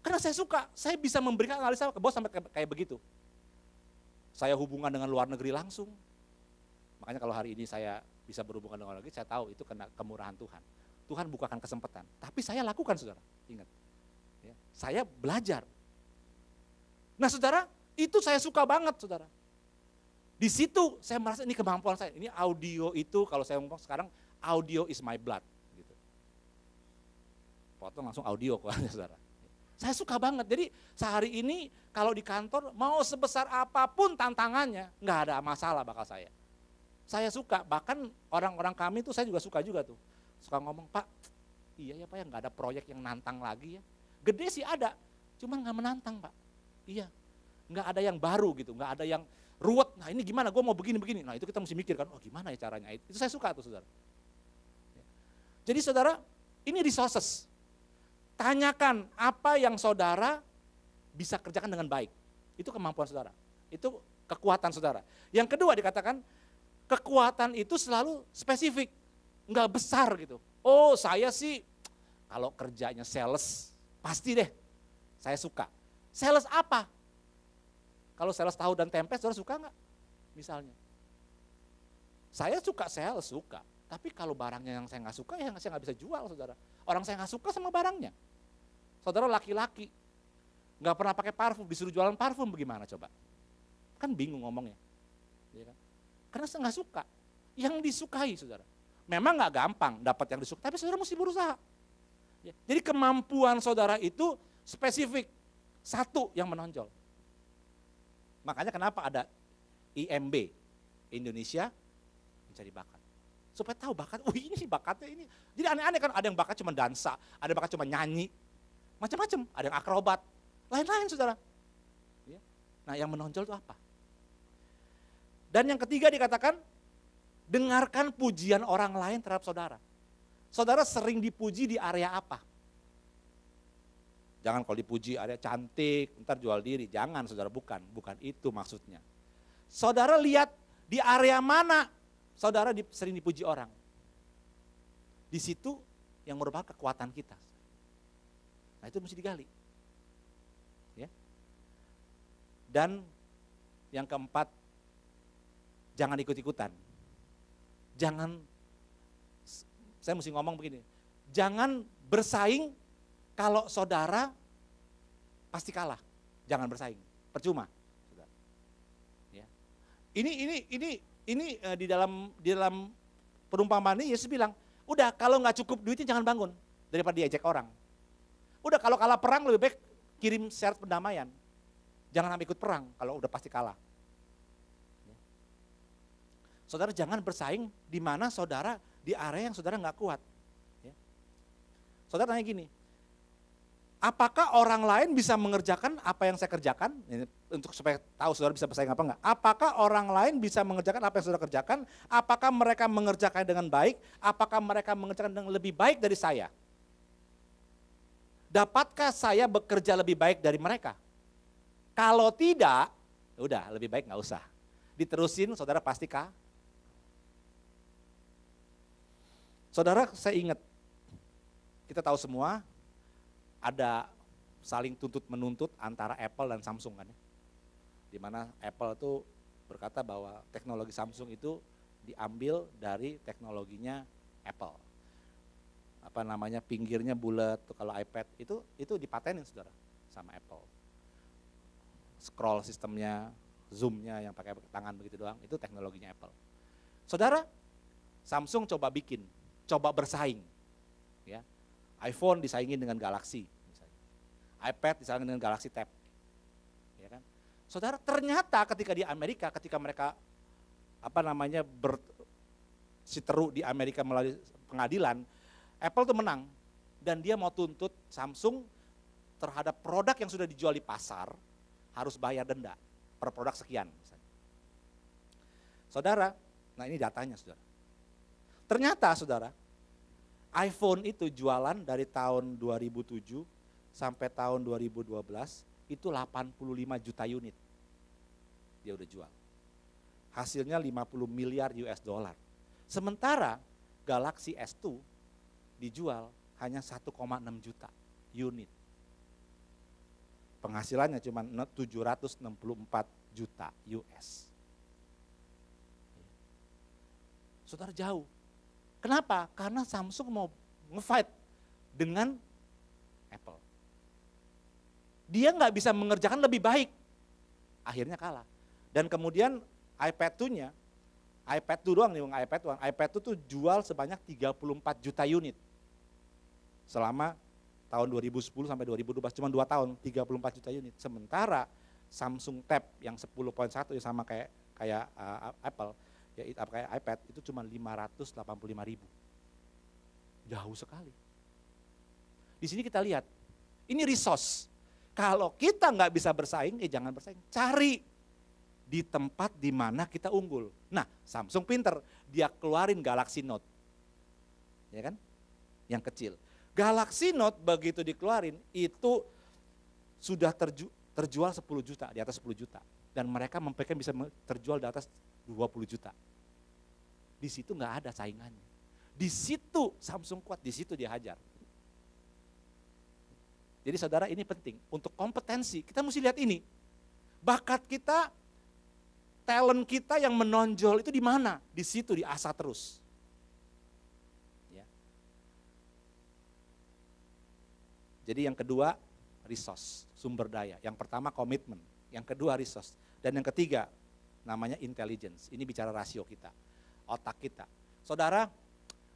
karena saya suka, saya bisa memberikan analisa ke bos sampai kayak begitu. Saya hubungan dengan luar negeri langsung. Makanya kalau hari ini saya bisa berhubungan dengan luar negeri, saya tahu itu karena kemurahan Tuhan. Tuhan bukakan kesempatan, tapi saya lakukan, saudara, ingat. Ya, saya belajar. Nah saudara, itu saya suka banget, saudara. Di situ saya merasa ini kemampuan saya, ini audio itu kalau saya ngomong sekarang, audio is my blood. Gitu. Potong langsung audio kok, saudara. Saya suka banget, jadi sehari ini kalau di kantor mau sebesar apapun tantangannya, nggak ada masalah bakal saya. Saya suka, bahkan orang-orang kami tuh saya juga suka tuh. Suka ngomong, Pak, iya ya Pak ya nggak ada proyek yang nantang lagi ya. Gede sih ada, cuman nggak menantang Pak. Iya, nggak ada yang baru gitu, nggak ada yang ruwet. Nah ini gimana, gue mau begini. Nah itu kita mesti mikir kan, oh gimana ya caranya. Itu saya suka tuh saudara. Jadi saudara, Ini resources. Tanyakan apa yang saudara bisa kerjakan dengan baik. Itu kemampuan saudara. Itu kekuatan saudara. Yang kedua dikatakan, kekuatan itu selalu spesifik. Enggak besar gitu. Oh saya sih kalau kerjanya sales, pasti deh saya suka. Sales apa? Kalau sales tahu dan tempe, saudara suka enggak? Misalnya. Saya suka sales, suka. Tapi kalau barangnya yang saya nggak suka, ya saya nggak bisa jual, saudara. Orang saya nggak suka sama barangnya. Saudara laki-laki, nggak pernah pakai parfum, disuruh jualan parfum, bagaimana coba? Kan bingung ngomongnya. Ya kan? Karena saya nggak suka. Yang disukai, saudara. Memang nggak gampang dapat yang disukai, tapi saudara mesti berusaha. Ya. Jadi kemampuan saudara itu spesifik, satu yang menonjol. Makanya kenapa ada IMB, Indonesia Mencari Bakat. Supaya tahu bakat, ini bakatnya ini. Jadi aneh-aneh kan, ada yang bakat cuma dansa, ada yang bakat cuma nyanyi, macam-macam, ada yang akrobat, lain-lain saudara. Ya. Nah yang menonjol itu apa? Dan yang ketiga dikatakan, dengarkan pujian orang lain terhadap saudara. Saudara sering dipuji di area apa? Jangan kalau dipuji area cantik, ntar jual diri. Jangan saudara, bukan itu maksudnya. Saudara lihat di area mana saudara sering dipuji orang. Di situ yang merupakan kekuatan kita. Nah itu mesti digali. Ya. Dan yang keempat, jangan ikut-ikutan. Saya mesti ngomong begini, jangan bersaing kalau saudara pasti kalah. Jangan bersaing, percuma. Ya. Ini di dalam perumpamaan ini Yesus bilang, udah kalau nggak cukup duitnya jangan bangun daripada diajak orang. Udah kalau kalah perang lebih baik kirim syarat pendamaian. Jangan sampai ikut perang kalau udah pasti kalah. Ya. Saudara jangan bersaing di mana saudara di area yang saudara nggak kuat. Ya. Saudara tanya gini, apakah orang lain bisa mengerjakan apa yang saya kerjakan? Ini untuk supaya tahu saudara bisa bersaing apa enggak. Apakah orang lain bisa mengerjakan apa yang saudara kerjakan? Apakah mereka mengerjakan dengan baik? Apakah mereka mengerjakan dengan lebih baik dari saya? Dapatkah saya bekerja lebih baik dari mereka? Kalau tidak, udah lebih baik nggak usah. Diterusin saudara pasti kah? Saudara saya ingat, kita tahu semua ada saling tuntut-menuntut antara Apple dan Samsung kan ya. Di mana Apple itu berkata bahwa teknologi Samsung itu diambil dari teknologinya Apple. Apa namanya, pinggirnya bulat, kalau iPad itu dipatenin saudara sama Apple. Scroll sistemnya, zoomnya yang pakai tangan begitu doang, itu teknologinya Apple. Saudara, Samsung coba bikin, coba bersaing. Ya. iPhone disaingin dengan Galaxy, misalnya. iPad disaingin dengan Galaxy Tab. Ya kan? Saudara, ternyata ketika di Amerika, ketika mereka bersiteru di Amerika melalui pengadilan, Apple tuh menang dan dia mau tuntut Samsung terhadap produk yang sudah dijual di pasar harus bayar denda per produk sekian. Misalnya. Saudara, nah ini datanya saudara. Ternyata saudara, iPhone itu jualan dari tahun 2007 sampai tahun 2012 itu 85 juta unit. Dia udah jual. Hasilnya 50 miliar US dollar. Sementara Galaxy S2 dijual hanya 1,6 juta unit. Penghasilannya cuma 764 juta US. Saudara jauh. Kenapa? Karena Samsung mau nge-fight dengan Apple. Dia nggak bisa mengerjakan lebih baik. Akhirnya kalah. Dan kemudian iPad 2-nya, iPad 2 doang nih, iPad 2 tuh jual sebanyak 34 juta unit. Selama tahun 2010 sampai 2012, cuma 2 tahun, 34 juta unit. Sementara Samsung Tab yang 10.1 yang sama kayak Apple, ya kayak iPad itu cuma 585 ribu. Jauh sekali. Di sini kita lihat, ini resource. Kalau kita nggak bisa bersaing, jangan bersaing. Cari di tempat di mana kita unggul. Nah, Samsung pinter, dia keluarin Galaxy Note. Ya kan? Yang kecil. Galaxy Note begitu dikeluarin itu sudah terjual 10 juta, di atas 10 juta. Dan mereka mempikirkan bisa terjual di atas 20 juta. Di situ nggak ada saingannya. Di situ Samsung kuat, di situ dia hajar. Jadi saudara, ini penting. Untuk kompetensi, kita mesti lihat ini. Bakat kita, talent kita yang menonjol itu di mana? Di situ diasah terus. Ya. Jadi yang kedua, resource, sumber daya. Yang pertama komitmen, yang kedua resource. Dan yang ketiga, namanya intelligence. Ini bicara rasio kita, otak kita. Saudara,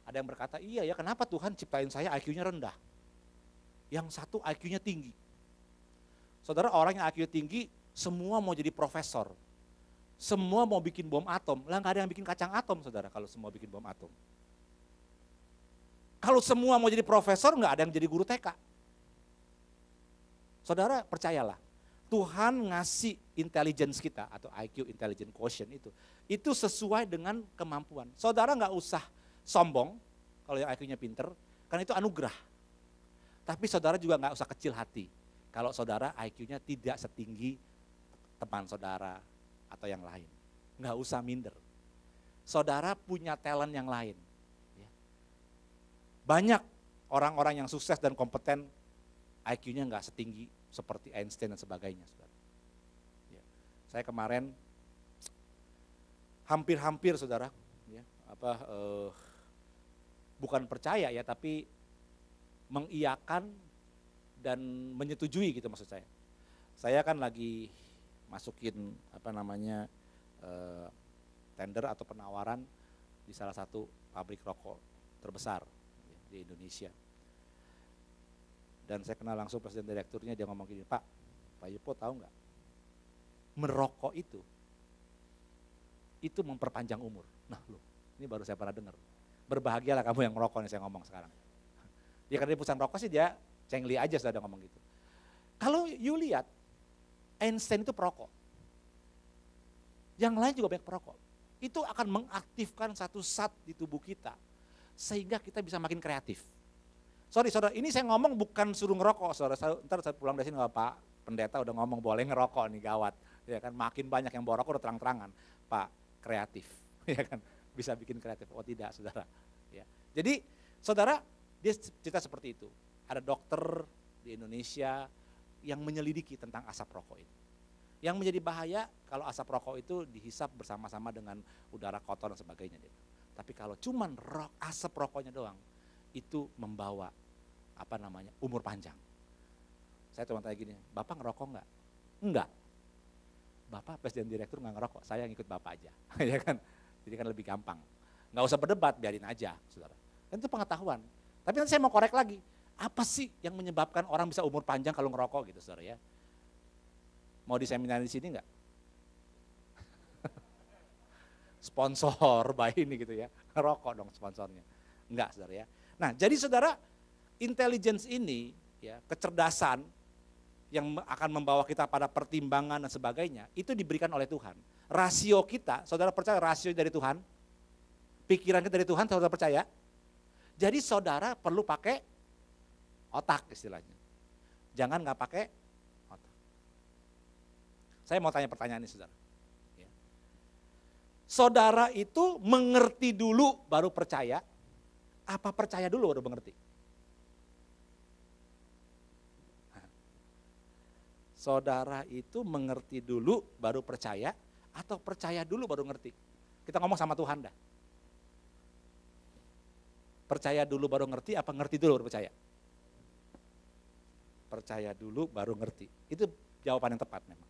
ada yang berkata, iya ya kenapa Tuhan ciptain saya IQ-nya rendah? Yang satu IQ-nya tinggi. Saudara, orang yang IQ tinggi, semua mau jadi profesor. Semua mau bikin bom atom. Lah nggak ada yang bikin kacang atom, saudara, kalau semua bikin bom atom. Kalau semua mau jadi profesor, nggak ada yang jadi guru TK. Saudara, percayalah, Tuhan ngasih intelligence kita, atau IQ, intelligence quotient itu sesuai dengan kemampuan. Saudara nggak usah sombong, kalau yang IQ-nya pinter, karena itu anugerah. Tapi saudara juga nggak usah kecil hati, kalau saudara IQ-nya tidak setinggi teman saudara atau yang lain. Nggak usah minder. Saudara punya talent yang lain. Banyak orang-orang yang sukses dan kompeten, IQ-nya nggak setinggi seperti Einstein dan sebagainya. Saudara. Saya kemarin hampir-hampir saudara, bukan percaya ya, tapi mengiyakan dan menyetujui gitu maksud saya. Saya kan lagi masukin tender atau penawaran di salah satu pabrik rokok terbesar di Indonesia. Dan saya kenal langsung presiden direkturnya, dia ngomong gini, Pak Yupo tahu nggak? Merokok itu memperpanjang umur. Nah loh, ini baru saya pernah dengar. Berbahagialah kamu yang merokok nih, saya ngomong sekarang. Dia karena dia perusahaan rokok sih dia cengli aja sudah ngomong gitu. Kalau you lihat, Einstein itu perokok. Yang lain juga banyak perokok. Itu akan mengaktifkan satu zat di tubuh kita, sehingga kita bisa makin kreatif. Sorry saudara, ini saya ngomong bukan suruh ngerokok saudara. Ntar saya pulang dari sini, Pak pendeta udah ngomong boleh ngerokok nih, gawat. Ya kan, makin banyak yang bawa rokok udah terang-terangan. Pak, kreatif. Ya kan, bisa bikin kreatif. Oh tidak saudara. Ya. Jadi saudara, dia cerita seperti itu. Ada dokter di Indonesia yang menyelidiki tentang asap rokok ini. Yang menjadi bahaya kalau asap rokok itu dihisap bersama-sama dengan udara kotor dan sebagainya. Tapi kalau cuman asap rokoknya doang, itu membawa umur panjang. Saya cuma tanya gini, Bapak ngerokok enggak? Enggak. Bapak presiden direktur nggak ngerokok, saya yang ikut Bapak aja. Ya kan? Jadi kan lebih gampang. Nggak usah berdebat, biarin aja, saudara. Dan itu pengetahuan. Tapi nanti saya mau korek lagi, apa sih yang menyebabkan orang bisa umur panjang kalau ngerokok gitu saudara ya? Mau diseminar di sini enggak? Sponsor bayi ini gitu ya, rokok dong sponsornya. Enggak saudara ya. Nah jadi saudara, intelligence ini ya, kecerdasan yang akan membawa kita pada pertimbangan dan sebagainya, itu diberikan oleh Tuhan. Rasio kita, saudara percaya rasio dari Tuhan? Pikiran kita dari Tuhan, saudara percaya? Jadi saudara perlu pakai otak istilahnya. Jangan nggak pakai otak. Saya mau tanya pertanyaan ini saudara. Saudara itu mengerti dulu baru percaya, apa percaya dulu baru mengerti? Saudara itu mengerti dulu baru percaya, atau percaya dulu baru ngerti? Kita ngomong sama Tuhan dah. Percaya dulu baru ngerti, apa ngerti dulu baru percaya? Percaya dulu baru ngerti. Itu jawaban yang tepat memang.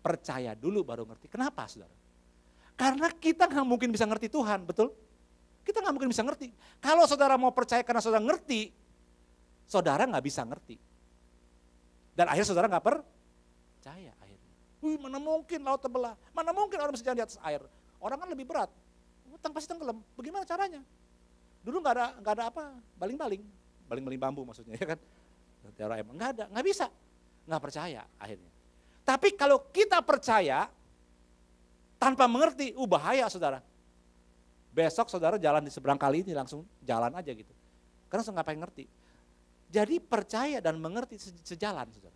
Percaya dulu baru ngerti. Kenapa saudara? Karena kita nggak mungkin bisa ngerti Tuhan, betul? Kita nggak mungkin bisa ngerti. Kalau saudara mau percaya karena saudara ngerti, saudara nggak bisa ngerti. Dan akhirnya saudara nggak percaya akhirnya. Wih, mana mungkin laut terbelah, mana mungkin orang bisa jalan di atas air. Orang kan lebih berat, utang pasti tenggelam. Bagaimana caranya? Dulu nggak ada apa, baling-baling bambu maksudnya ya kan? Nggak bisa, nggak percaya akhirnya. Tapi kalau kita percaya tanpa mengerti, bahaya saudara. Besok saudara jalan di seberang kali ini langsung jalan aja gitu. Karena saudara nggak pengen ngerti. Jadi percaya dan mengerti sejalan, saudara.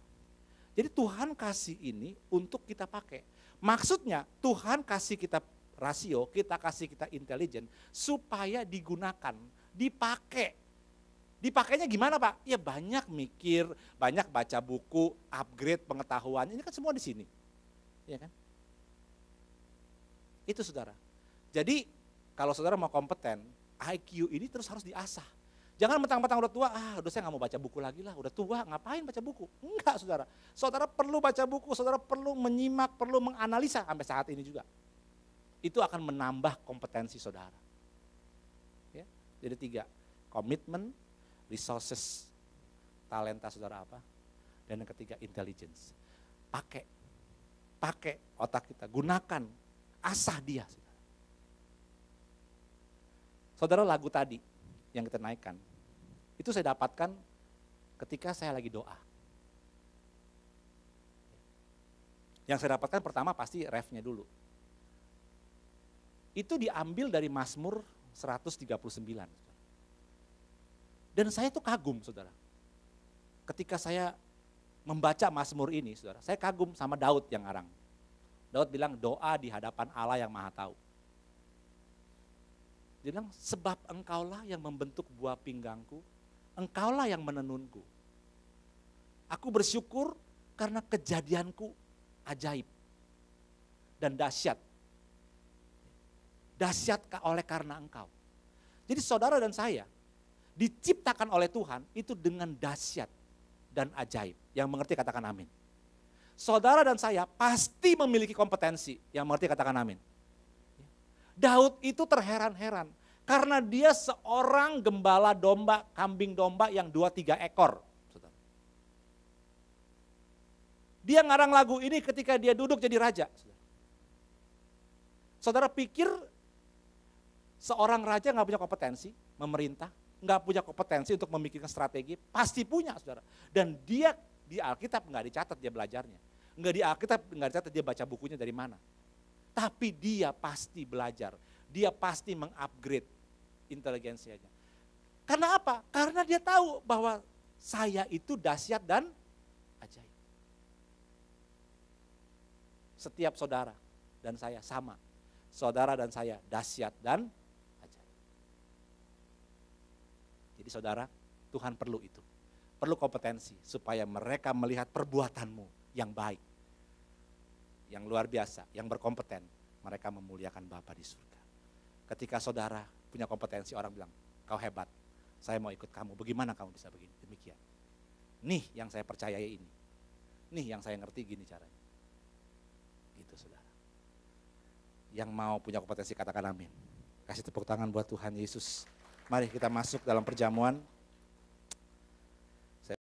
Jadi Tuhan kasih ini untuk kita pakai. Maksudnya Tuhan kasih kita rasio, kita kasih kita intelijen supaya digunakan, dipakai. Dipakainya gimana Pak? Ya banyak mikir, banyak baca buku, upgrade pengetahuan, ini kan semua di sini. Ya kan? Itu saudara. Jadi kalau saudara mau kompeten, IQ ini terus harus diasah. Jangan mentang-mentang udah tua, udah saya nggak mau baca buku lagi lah, udah tua ngapain baca buku? Enggak saudara, saudara perlu baca buku, saudara perlu menyimak, perlu menganalisa sampai saat ini juga. Itu akan menambah kompetensi saudara. Ya, jadi 3, komitmen, resources, talenta saudara apa, dan yang ketiga intelligence. Pakai otak kita, gunakan, asah dia. Saudara lagu tadi yang kita naikkan, itu saya dapatkan ketika saya lagi doa. Yang saya dapatkan pertama pasti refnya dulu. Itu diambil dari Mazmur 139. Dan saya tuh kagum saudara. Ketika saya membaca Mazmur ini saudara, saya kagum sama Daud yang ngarang. Daud bilang doa di hadapan Allah yang maha tahu. Dia bilang sebab engkaulah yang membentuk buah pinggangku, engkaulah yang menenunku. Aku bersyukur karena kejadianku ajaib dan dahsyat. Dahsyat oleh karena engkau. Jadi saudara dan saya diciptakan oleh Tuhan itu dengan dahsyat dan ajaib. Yang mengerti katakan amin. Saudara dan saya pasti memiliki kompetensi. Yang mengerti katakan amin. Daud itu terheran-heran karena dia seorang gembala domba, kambing domba yang 2-3 ekor. Dia ngarang lagu ini ketika dia duduk jadi raja. Saudara pikir seorang raja gak punya kompetensi memerintah, gak punya kompetensi untuk memikirkan strategi? Pasti punya saudara. Dan dia di Alkitab gak dicatat dia belajarnya. Di Alkitab gak dicatat dia baca bukunya dari mana. Tapi dia pasti belajar, dia pasti mengupgrade inteligensianya. Karena apa? Karena dia tahu bahwa saya itu dahsyat dan ajaib. Setiap saudara dan saya sama. Saudara dan saya dahsyat dan ajaib. Jadi saudara, Tuhan perlu itu. Perlu kompetensi supaya mereka melihat perbuatanmu yang baik. Yang luar biasa, yang berkompeten, mereka memuliakan Bapa di surga. Ketika saudara punya kompetensi, orang bilang, kau hebat, saya mau ikut kamu, bagaimana kamu bisa begini, demikian. Nih yang saya percayai ini, nih yang saya ngerti gini caranya. Gitu saudara. Yang mau punya kompetensi katakan amin. Kasih tepuk tangan buat Tuhan Yesus. Mari kita masuk dalam perjamuan.